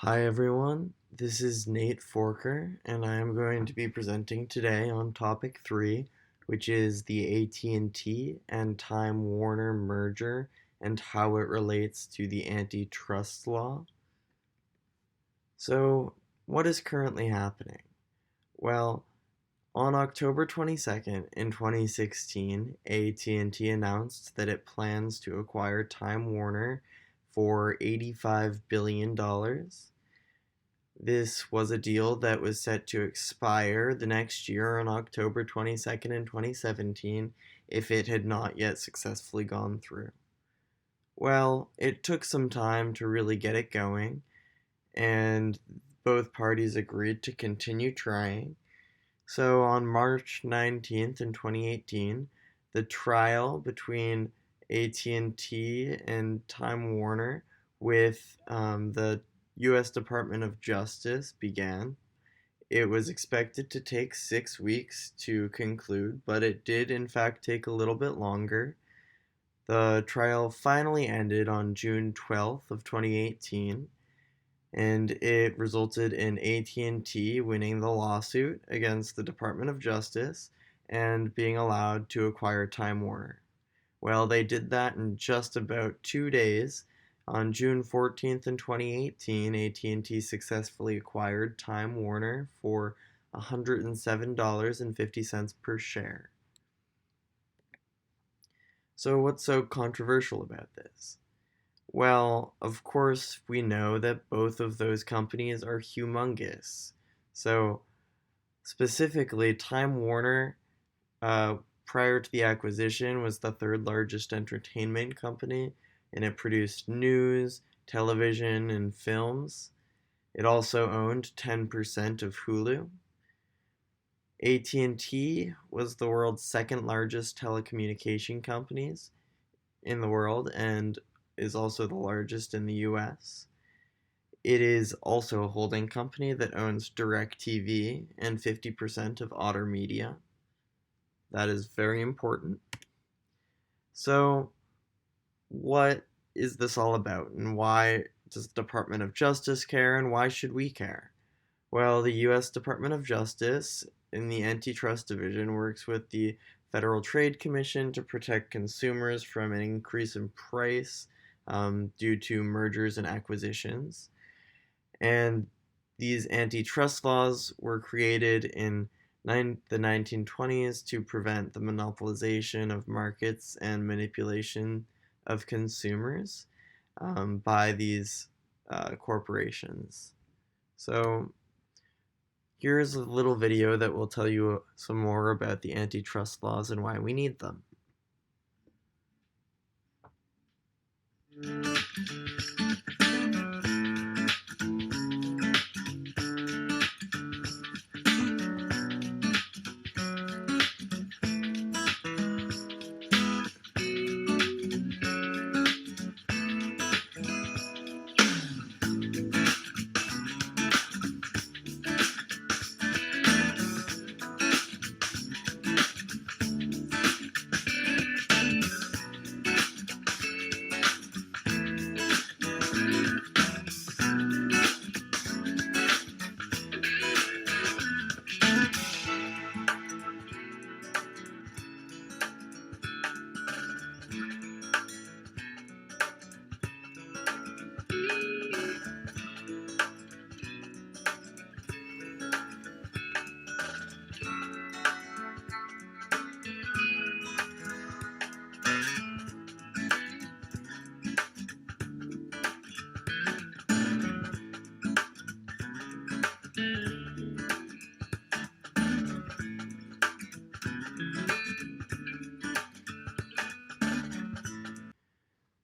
Hi everyone, this is Nate Forker, and I am going to be presenting today on topic 3, which is the AT&T and Time Warner merger and how it relates to the antitrust law. So, what is currently happening? Well, on October 22nd in 2016, AT&T announced that it plans to acquire Time Warner for $85 billion. This was a deal that was set to expire the next year on October 22nd in 2017 if it had not yet successfully gone through. Well, it took some time to really get it going, and both parties agreed to continue trying. So on March 19th in 2018, the trial between AT&T and Time Warner with the U.S. Department of Justice began. It was expected to take 6 weeks to conclude, but it did in fact take a little bit longer. The trial finally ended on June 12th of 2018, and it resulted in AT&T winning the lawsuit against the Department of Justice and being allowed to acquire Time Warner. Well, they did that in just about 2 days. On June 14th in 2018, AT&T successfully acquired Time Warner for $107.50 per share. So what's so controversial about this? Well, of course, we know that both of those companies are humongous. So, specifically, Time Warner, prior to the acquisition, was the third largest entertainment company, and it produced news, television, and films. It also owned 10% of Hulu. AT&T was the world's second largest telecommunication companies in the world and is also the largest in the US. It is also a holding company that owns DirecTV and 50% of Otter Media. That is very important. So, what is this all about, and why does the Department of Justice care, and why should we care? Well, the U.S. Department of Justice in the Antitrust Division works with the Federal Trade Commission to protect consumers from an increase in price due to mergers and acquisitions. And these antitrust laws were created in the 1920s to prevent the monopolization of markets and manipulation of consumers by these corporations. So here's a little video that will tell you some more about the antitrust laws and why we need them.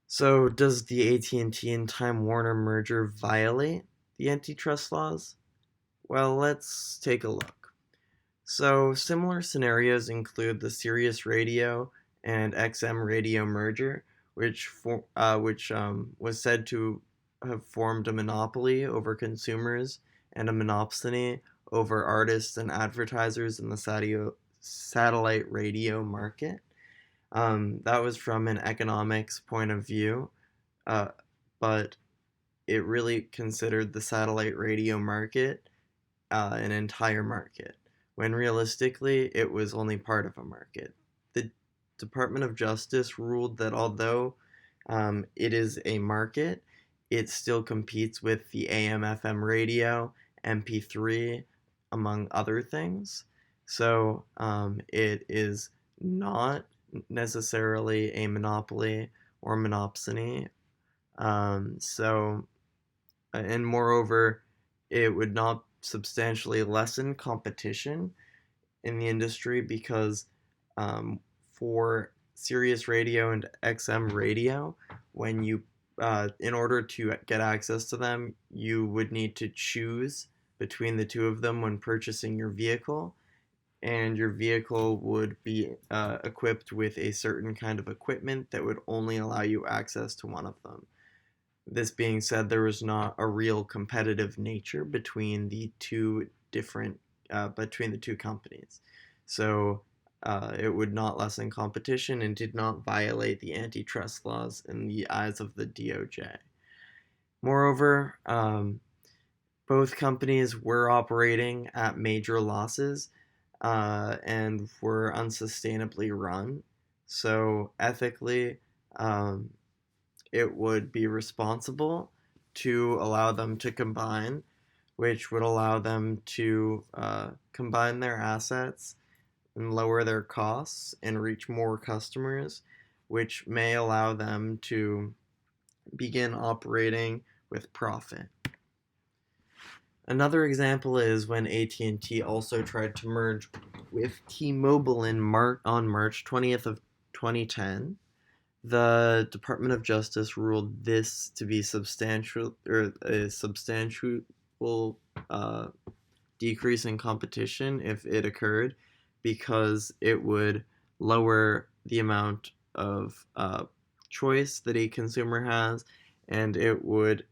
So, does the AT&T and Time Warner merger violate the antitrust laws? Well, let's take a look. So, similar scenarios include the Sirius Radio and XM Radio merger, which was said to have formed a monopoly over consumers and a monopsony over artists and advertisers in the satellite radio market. That was from an economics point of view, uh, but it really considered the satellite radio market an entire market, when realistically it was only part of a market. The Department of Justice ruled that although it is a market, it still competes with the AM/FM radio, MP3, among other things. So it is not necessarily a monopoly or monopsony. And moreover, it would not substantially lessen competition in the industry because for Sirius Radio and XM Radio, when you in order to get access to them, you would need to choose between the two of them when purchasing your vehicle, and your vehicle would be equipped with a certain kind of equipment that would only allow you access to one of them. This being said, there was not a real competitive nature between the two companies. So it would not lessen competition and did not violate the antitrust laws in the eyes of the DOJ. Moreover, both companies were operating at major losses and were unsustainably run. So ethically, it would be responsible to allow them to combine, which would allow them to combine their assets and lower their costs and reach more customers, which may allow them to begin operating with profit. Another example is when AT&T also tried to merge with T-Mobile on March 20th of 2010. The Department of Justice ruled this to be a substantial decrease in competition if it occurred, because it would lower the amount of choice that a consumer has, and it would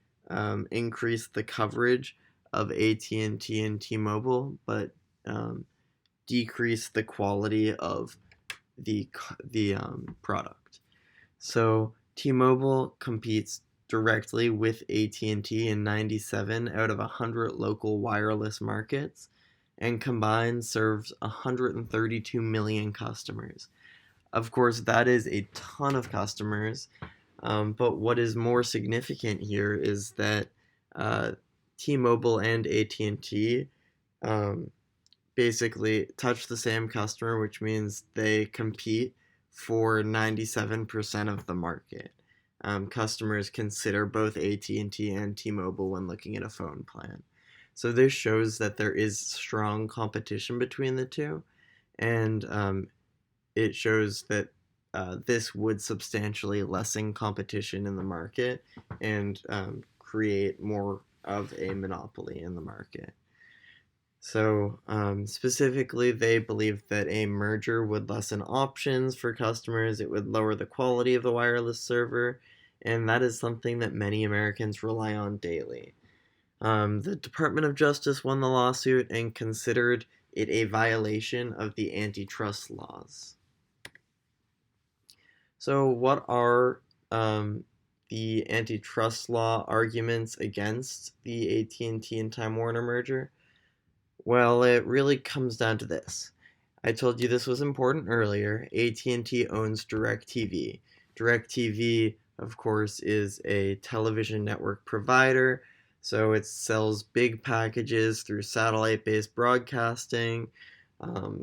increase the coverage of AT&T and T-Mobile, but decrease the quality of the product. So T-Mobile competes directly with AT&T in 97 out of 100 local wireless markets, and combined serves 132 million customers. Of course, that is a ton of customers, but what is more significant here is that T-Mobile and AT&T basically touch the same customer, which means they compete for 97% of the market. Customers consider both AT&T and T-Mobile when looking at a phone plan. So this shows that there is strong competition between the two, and it shows that this would substantially lessen competition in the market and create more of a monopoly in the market. So specifically, they believed that a merger would lessen options for customers, it would lower the quality of the wireless server, and that is something that many Americans rely on daily. The Department of Justice won the lawsuit and considered it a violation of the antitrust laws. So what are the antitrust law arguments against the AT&T and Time Warner merger? Well, it really comes down to this. I told you this was important earlier. AT&T owns DirecTV. DirecTV, of course, is a television network provider, so it sells big packages through satellite-based broadcasting.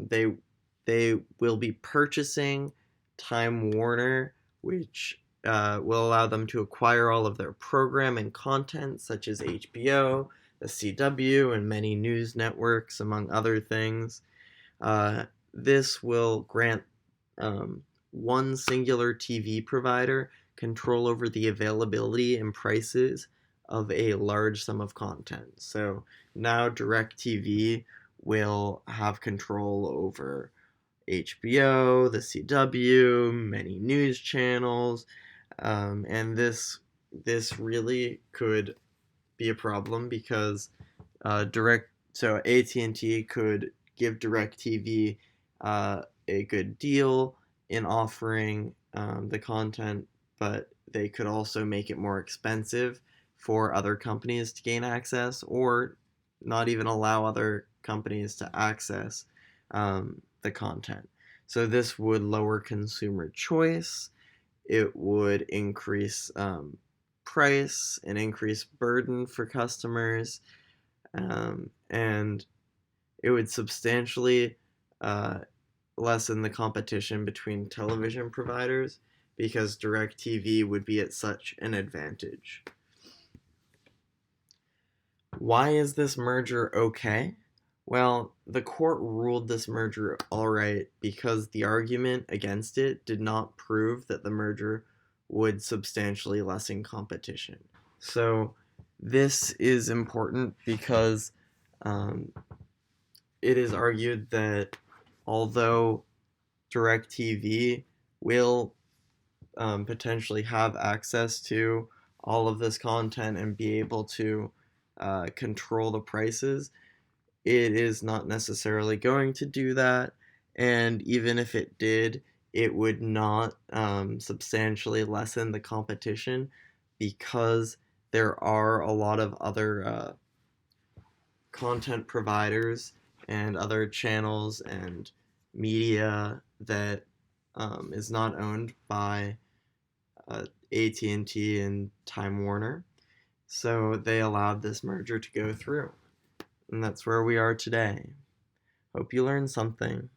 They will be purchasing Time Warner, which will allow them to acquire all of their programming content, such as HBO, the CW, and many news networks, among other things. This will grant one singular TV provider control over the availability and prices of a large sum of content. So now DirecTV will have control over HBO, the CW, many news channels, and this really could be a problem because AT&T could give DirecTV a good deal in offering the content, but they could also make it more expensive for other companies to gain access, or not even allow other companies to access the content. So this would lower consumer choice. It would increase price and increase burden for customers, and it would substantially uh, lessen the competition between television providers because DirecTV would be at such an advantage. Why is this merger okay? Well, the court ruled this merger alright because the argument against it did not prove that the merger would substantially lessen competition. So, this is important because um, it is argued that although DirecTV will potentially have access to all of this content and be able to control the prices, it is not necessarily going to do that. And even if it did, it would not substantially lessen the competition because there are a lot of other content providers and other channels and media that is not owned by AT&T and Time Warner. So they allowed this merger to go through. And that's where we are today. Hope you learned something.